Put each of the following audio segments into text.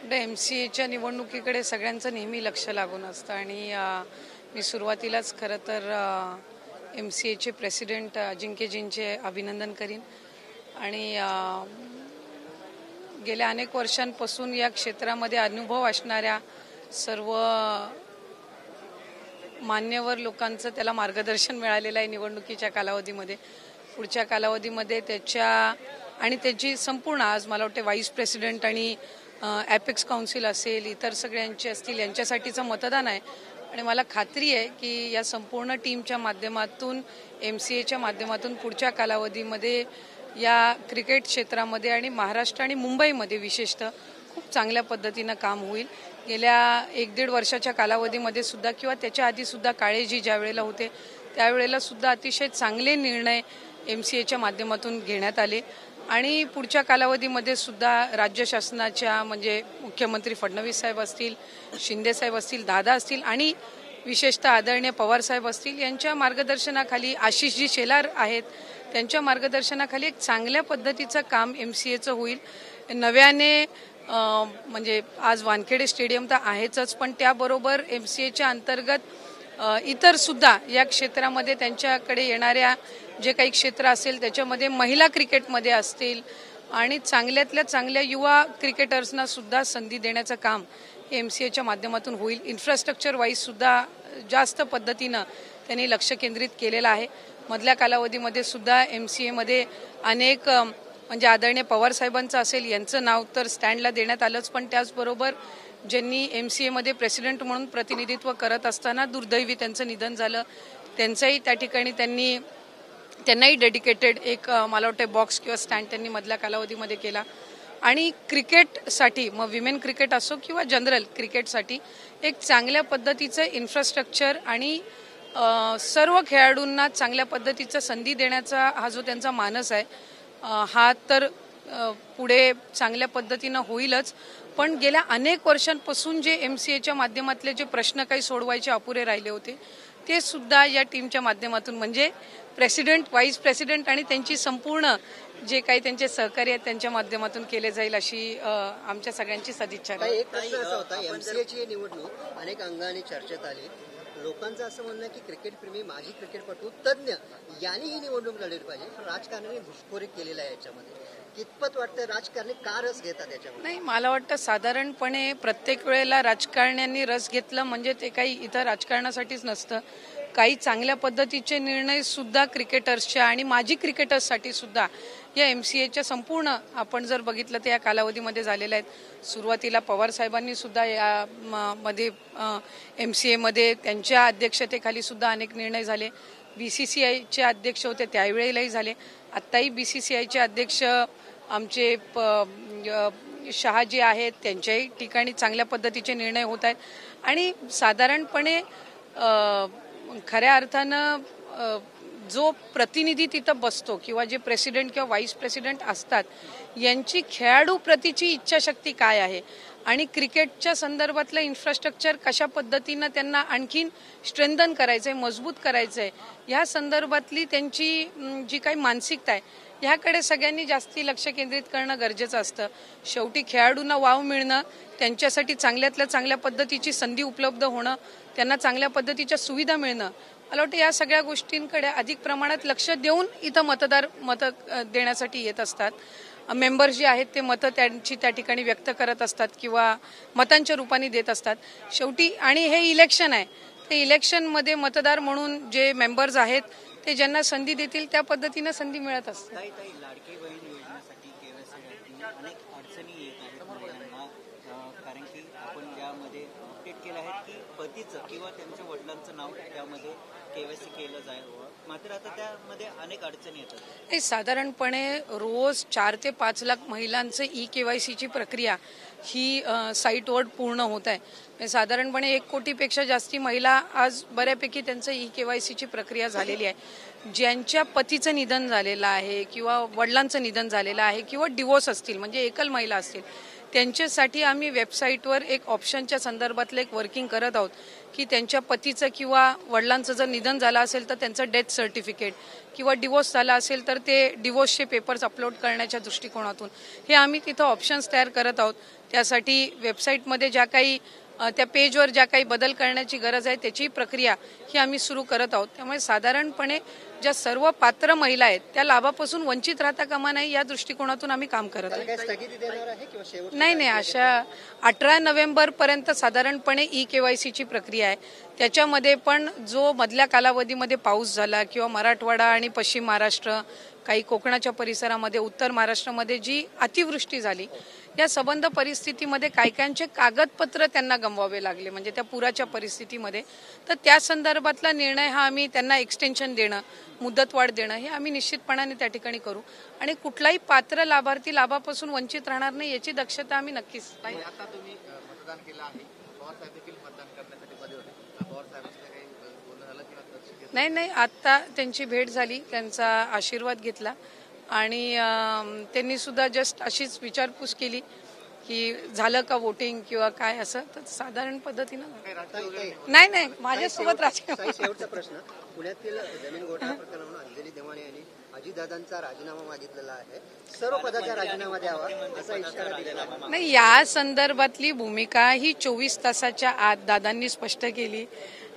MCAच्या निवडणुकीकडे सगळ्यांचं नेहमी लक्ष लागून असतं आणि मी सुरुवातीलाच खरं तर MCAचे प्रेसिडेंट अजिंक्यजींचे अभिनंदन करीन आणि गेल्या अनेक वर्षांपासून या क्षेत्रामध्ये अनुभव असणाऱ्या सर्व मान्यवर लोकांचं त्याला मार्गदर्शन मिळालेलं आहे निवडणुकीच्या कालावधीमध्ये. पुढच्या कालावधीमध्ये त्याची संपूर्ण आज मला वाटते व्हाईस प्रेसिडेंट आणि ॲपेक्स काउन्सिल असेल, इतर सगळ्यांचे असतील, यांच्यासाठीचं मतदान आहे आणि मला खात्री आहे की या संपूर्ण टीमच्या माध्यमातून MCAच्या माध्यमातून पुढच्या कालावधीमध्ये या क्रिकेट क्षेत्रामध्ये आणि महाराष्ट्र आणि मुंबईमध्ये विशेषतः खूप चांगल्या पद्धतीनं काम होईल. गेल्या 1-1.5 वर्षाच्या कालावधीमध्ये सुद्धा किंवा त्याच्या आधी सुद्धा काळेजी ज्या वेळेला होते त्यावेळेला सुद्धा अतिशय चांगले निर्णय MCAच्या माध्यमातून घेण्यात आले आणि पुढच्या कालावधीमध्ये सुद्धा राज्य शासनाच्या म्हणजे मुख्यमंत्री फडणवीस साहेब असतील, शिंदे साहेब असतील, दादा असतील आणि विशेषतः आदरणीय पवार साहेब असतील यांच्या मार्गदर्शनाखाली, आशिषजी शेलार आहेत त्यांच्या मार्गदर्शनाखाली एक चांगल्या पद्धतीचं काम MCAचं होईल. नव्याने म्हणजे आज वानखेडे स्टेडियम तर आहेच, पण त्याबरोबर MCAच्या अंतर्गत इतर सुद्धा या क्षेत्रामध्ये त्यांच्याकडे येणाऱ्या जे काही क्षेत्र असेल त्याच्यामध्ये महिला क्रिकेटमध्ये असतील आणि चांगल्यातल्या चांगल्या युवा क्रिकेटर्सना सुद्धा संधी देण्याचं काम MCAच्या माध्यमातून होईल. इन्फ्रास्ट्रक्चर वाईज सुद्धा जास्त पद्धतीनं त्यांनी लक्ष केंद्रित केलेलं आहे. मधल्या कालावधीमध्ये सुद्धा MCAमध्ये अनेक म्हणजे आदरणीय पवार साहेबांचं असेल यांचं नाव तर स्टँडला देण्यात आलंच, पण त्याचबरोबर ज्यांनी MCAमध्ये प्रेसिडेंट म्हणून प्रतिनिधित्व करत असताना दुर्दैवी त्यांचं निधन झालं, त्यांचाही त्या ठिकाणी त्यांनाही डेडिकेटेड एक मला वाटतं बॉक्स किंवा स्टँड त्यांनी मधल्या कालावधीमध्ये केला. आणि क्रिकेटसाठी मग विमेन क्रिकेट असो किंवा जनरल क्रिकेटसाठी एक चांगल्या पद्धतीचं इन्फ्रास्ट्रक्चर आणि सर्व खेळाडूंना चांगल्या पद्धतीचं संधी देण्याचा हा जो त्यांचा मानस आहे हा तर पुढे चांगल्या पद्धतीनं होईलच, पण गेल्या अनेक वर्षांपासून जे MCAच्या माध्यमातले जे प्रश्न काही सोडवायचे अपुरे राहिले होते ते सुद्धा या टीमच्या माध्यमातून म्हणजे प्रेसिडेंट, व्हाईस प्रेसिडेंट आणि त्यांची संपूर्ण जे काही त्यांचे सहकारी आहेत त्यांच्या माध्यमातून केले जाईल अशी आमच्या सगळ्यांची सदिच्छा आहे. एक प्रश्न असा होता, MCAची निवडणूक अनेक अंगाने चर्चेत आली. लोकांचं असं म्हणणं आहे की क्रिकेटप्रेमी, माजी क्रिकेटपटू, तज्ज्ञ यांनी ही निवडणूक लढवली पाहिजे, पण राजकारणाने घुसखोरी केलेला आहे याच्यामध्ये. कितपत वाटतं राजकारणी का रस घेतात याच्यामध्ये? नाही, मला वाटतं साधारणपणे प्रत्येक वेळेला राजकारण्यांनी रस घेतलं म्हणजे ते काही इथं राजकारणासाठीच नसतं. काही चांगल्या पद्धतीचे निर्णय सुद्धा क्रिकेटर्सच्या आणि माजी क्रिकेटर्ससाठी सुद्धा या MCAच्या संपूर्ण आपण जर बघितलं तर या कालावधीमध्ये झालेल्या आहेत. सुरुवातीला पवार साहेबांनी सुद्धा या मध्ये MCAमध्ये त्यांच्या अध्यक्षतेखाली सुद्धा अनेक निर्णय झाले. BCCIचे अध्यक्ष होते त्यावेळेलाही झाले. आत्ताही BCCIचे अध्यक्ष आमचे शहा जे आहेत त्यांच्याही ठिकाणी चांगल्या पद्धतीचे निर्णय होत आहेत आणि साधारणपणे खऱ्या अर्थानं जो प्रतिनिधी तिथं बसतो किंवा जे प्रेसिडेंट किंवा व्हाईस प्रेसिडेंट असतात यांची खेळाडू प्रतीची इच्छाशक्ती काय आहे आणि क्रिकेटच्या संदर्भातलं इन्फ्रास्ट्रक्चर कशा पद्धतीनं त्यांना आणखीन स्ट्रेंथन करायचं आहे, मजबूत करायचं आहे, ह्या संदर्भातली त्यांची जी काही मानसिकता आहे ह्याकडे सगळ्यांनी जास्ती लक्ष केंद्रित करणं गरजेचं असतं. शेवटी खेळाडूंना वाव मिळणं, त्यांच्यासाठी चांगल्यातल्या चांगल्या पद्धतीची संधी उपलब्ध होणं, त्यांना चांगल्या पद्धतीच्या सुविधा मिळणं, मला वाटतं या सगळ्या गोष्टींकडे अधिक प्रमाणात लक्ष देऊन इथं मतदार मतं देण्यासाठी येत असतात. मेंबर्स जे आहेत ते मतं त्यांची त्या ठिकाणी व्यक्त करत असतात किंवा मतांच्या रूपाने देत असतात. शेवटी आणि हे इलेक्शन आहे, ते इलेक्शनमध्ये मतदार म्हणून जे मेंबर्स आहेत ते ज्यांना संधी देतील त्या पद्धतीनं संधी मिळत असते. लाडकी बहीण योजनेसाठी KYC अनेक अडचणी येत आहेत महिलांना, कारण की आपण यामध्ये अपडेट केलं आहे की पतीचं किंवा त्यांच्या वडिलांचं नाव त्यामध्ये KYC केलं जावं, मात्र आता त्यामध्ये अनेक अडचणी येतात. साधारणपणे रोज 4 ते 5 लाख महिलांचं KYCची प्रक्रिया ही साईटवर पूर्ण होत आहे. साधारणपणे 1 कोटीपेक्षा जास्ती महिला आज बऱ्यापैकी त्यांचं KYCची प्रक्रिया झालेली आहे. ज्यांच्या पतीचं निधन झालेलं आहे किंवा वडिलांचं निधन झालेलं आहे किंवा डिवोर्स असतील म्हणजे एकल महिला असतील त्यांच्यासाठी आम्ही वेबसाईटवर एक ऑप्शनच्या संदर्भातलं एक वर्किंग करत आहोत की त्यांच्या पतीचं किंवा वडिलांचं जर निधन झालं असेल तर त्यांचं डेथ सर्टिफिकेट किंवा डिवोर्स झाला असेल तर ते डिवोर्सचे पेपर्स अपलोड करण्याच्या दृष्टिकोनातून हे आम्ही तिथं ऑप्शन्स तयार करत आहोत. त्यासाठी वेबसाईटमध्ये ज्या काही त्या पेजवर ज्या काही बदल करण्याची गरज आहे त्याची प्रक्रिया ही आम्ही सुरू करत आहोत. त्यामुळे साधारणपणे ज्या सर्व पात्र महिला आहेत त्या लाभापासून वंचित राहता कामा नये या दृष्टिकोनातून आम्ही काम करत आहोत. काय स्थगिती देणार आहे किंवा शेवट नाही, अशा 18 नोव्हेंबरपर्यंत साधारणपणे KYCची प्रक्रिया आहे. त्याच्यामध्ये पण जो मधल्या कालावधीमध्ये पाऊस झाला किंवा मराठवाडा आणि पश्चिम महाराष्ट्र, काही कोकणाच्या परिसरामध्ये, उत्तर महाराष्ट्रामध्ये जी अतिवृष्टी झाली या संबंध परिस्थितीमध्ये कायकांचे कागदपत्र त्यांना गमवावे लागले म्हणजे त्या पुराच्या परिस्थितीमध्ये. तर त्या संदर्भातला निर्णय हा आम्ही त्यांना एक्सटेन्शन देणं, मुदतवाढ देणं हे आम्ही निश्चितपणाने त्या ठिकाणी करू आणि कुठलाही पात्र लाभार्थी लाभापासून वंचित राहणार नाही याची दक्षता आम्ही नक्कीच. आता तुम्ही मतदान केलं आहे, पवार साहेब देखील मतदान करण्यासाठी मध्ये होते. पवार साहेबांचं काही बोलणं झालं किंवा नाही, आता त्यांची भेट झाली, त्यांचा आशीर्वाद घेतला आणि त्यांनी सुद्धा जस्ट अशीच विचारपूस केली की झालं का वोटिंग किंवा काय असं. तर साधारण पद्धतीनं नाही माझ्यासोबत राजकीय. शेवटचा प्रश्न, पुण्यातील जमीन घोटाळा प्रकरणावरून अंजली देवाणे यांनी अजितदादांचा राजीनामा मागितलेला आहे. सर्व पदाचा राजीनामा द्यावा असा इशारा दिलेला आहे. नाही, या संदर्भातली भूमिका ही 24 तासाच्या आत दादांनी स्पष्ट केली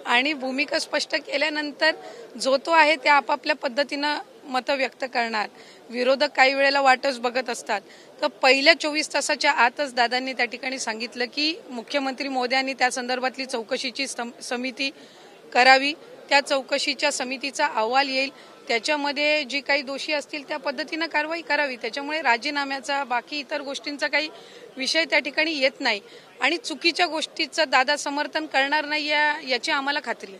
आणि भूमिका स्पष्ट केल्यानंतर जो तो आहे त्या आपापल्या पद्धतीनं मतं व्यक्त करणार. विरोधक काही वेळेला वाटच बघत असतात. तर पहिल्या 24 तासाच्या आतच दादांनी त्या ठिकाणी सांगितलं की मुख्यमंत्री महोदयांनी त्या संदर्भातली चौकशीची समिती करावी. त्या चौकशीच्या समितीचा अहवाल येईल, त्याच्यामध्ये जी काही दोषी असतील त्या पद्धतीनं कारवाई करावी. त्याच्यामुळे राजीनाम्याचा बाकी इतर गोष्टींचा काही विषय त्या ठिकाणी येत नाही आणि चुकीच्या गोष्टीचं दादा समर्थन करणार नाही याची आम्हाला खात्री आहे.